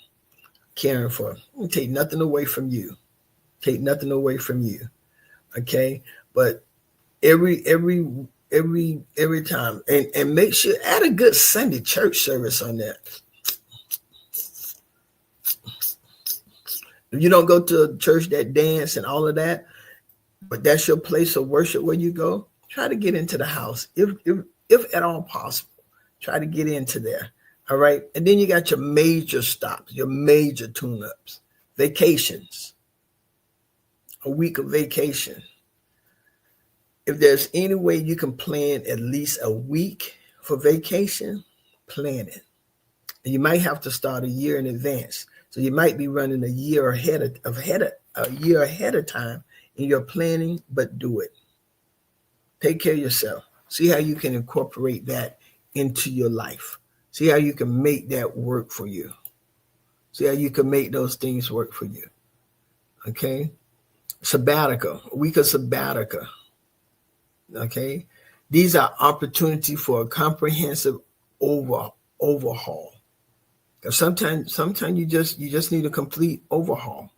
for. Take nothing away from you. Okay. But every time, and make sure, add a good Sunday church service on that. If you don't go to a church that dance and all of that, but that's your place of worship where you go, try to get into the house. If at all possible, try to get into there. All right. And then you got your major stops, your major tune-ups, vacations, a week of vacation. If there's any way you can plan at least a week for vacation, plan it. And you might have to start a year in advance. So you might be running a year ahead of time in your planning, but do it. Take care of yourself. See how you can incorporate that into your life. See how you can make that work for you. See how you can make those things work for you. Okay? Sabbatical, a week of sabbatical. Okay? These are opportunities for a comprehensive overhaul. Because sometimes you just need a complete overhaul.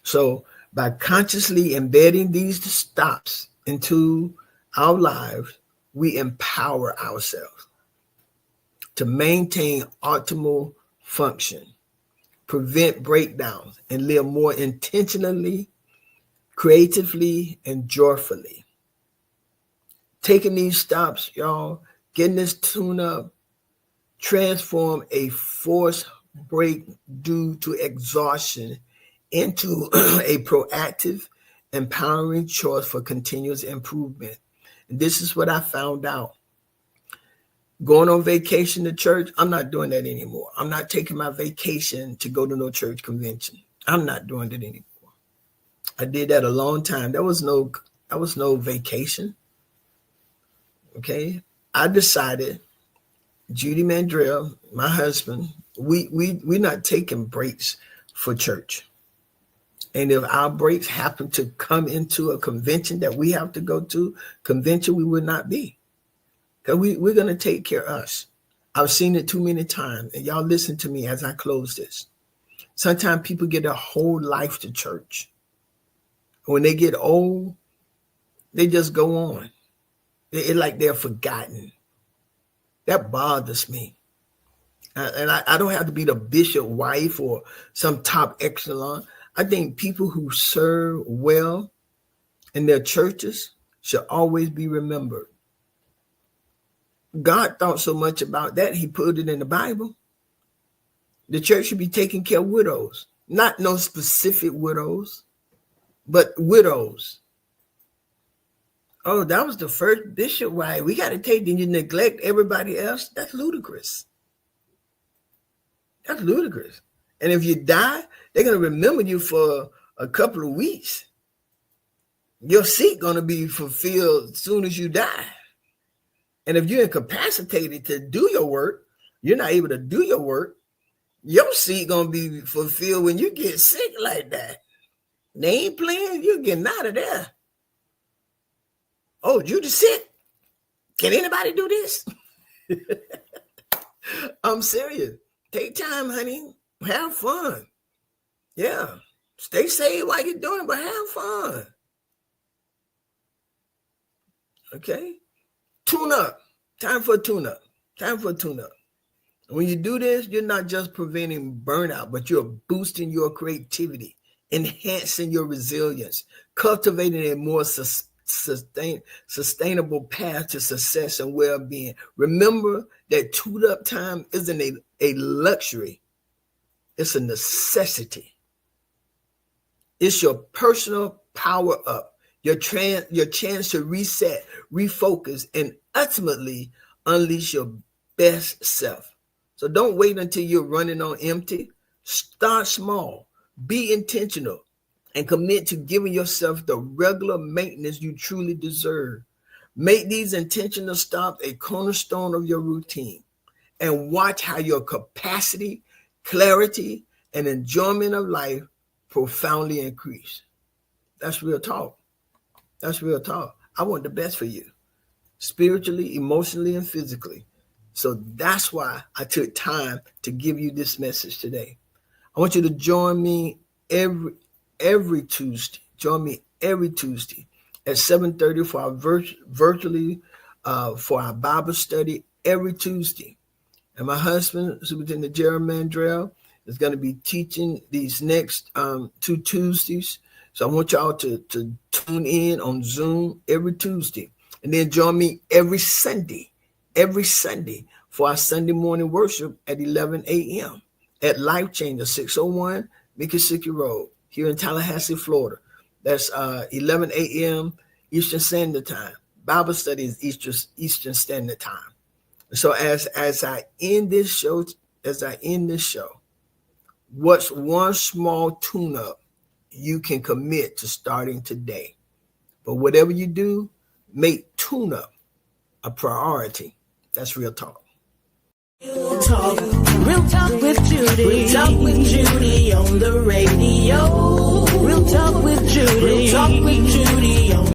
So by consciously embedding these stops into our lives, we empower ourselves to maintain optimal function, prevent breakdowns, and live more intentionally, creatively, and joyfully. Taking these stops, y'all, getting this tune up, transform a forced break due to exhaustion into a proactive, empowering choice for continuous improvement. And this is what I found out. Going on vacation to church, I'm not doing that anymore. I'm not taking my vacation to go to no church convention. I'm not doing that anymore. I did that a long time. That was no vacation. Okay. I decided, Judy Mandrell, my husband, we're not taking breaks for church. And if our breaks happen to come into a convention that we have to go to, convention we would not be. Because we're going to take care of us. I've seen it too many times. And y'all listen to me as I close this. Sometimes people get their whole life to church. When they get old, they just go on. It's like they're forgotten. That bothers me. And I don't have to be the bishop wife or some top echelon. I think people who serve well in their churches should always be remembered. God thought so much about that, he put it in the Bible. The church should be taking care of widows, not no specific widows, but widows. Oh, that was the first bishop wife. We got to take, then you neglect everybody else. That's ludicrous. That's ludicrous. And if you die, they're going to remember you for a couple of weeks. Your seat going to be fulfilled as soon as you die. And if you're incapacitated to do your work, you're not able to do your work, your seat going to be fulfilled when you get sick like that. They ain't playing, you're getting out of there. Oh, you just sick? Can anybody do this? I'm serious. Take time, honey. Have fun. Yeah. Stay safe while you're doing it, but have fun. Okay? Tune up. Time for a tune-up. Time for a tune-up. When you do this, you're not just preventing burnout, but you're boosting your creativity, enhancing your resilience, cultivating a more sustainable path to success and well-being. Remember that tune-up time isn't a luxury. It's a necessity. It's your personal power up, your chance to reset, refocus, and ultimately unleash your best self. So don't wait until you're running on empty. Start small, be intentional, and commit to giving yourself the regular maintenance you truly deserve. Make these intentional stops a cornerstone of your routine and watch how your capacity, clarity, and enjoyment of life profoundly increase. That's real talk. That's real talk. I want the best for you, spiritually, emotionally, and physically. So that's why I took time to give you this message today. I want you to join me every Tuesday. Join me every Tuesday at 7:30 for our virtually for our Bible study every Tuesday. And my husband, Superintendent Jeremy Mandrell, is going to be teaching these next 2 Tuesdays. So I want y'all to tune in on Zoom every Tuesday. And then join me every Sunday for our Sunday morning worship at 11 a.m. at Life Changer, 601 Miccosukee Road here in Tallahassee, Florida. That's 11 a.m. Eastern Standard Time. Bible study is Eastern Standard Time. So as I end this show, what's one small tune-up you can commit to starting today? But whatever you do, make tune-up a priority. That's Real Talk. Real talk with Judy. Real talk with Judy on the radio. Real talk with Judy. Real talk with Judy.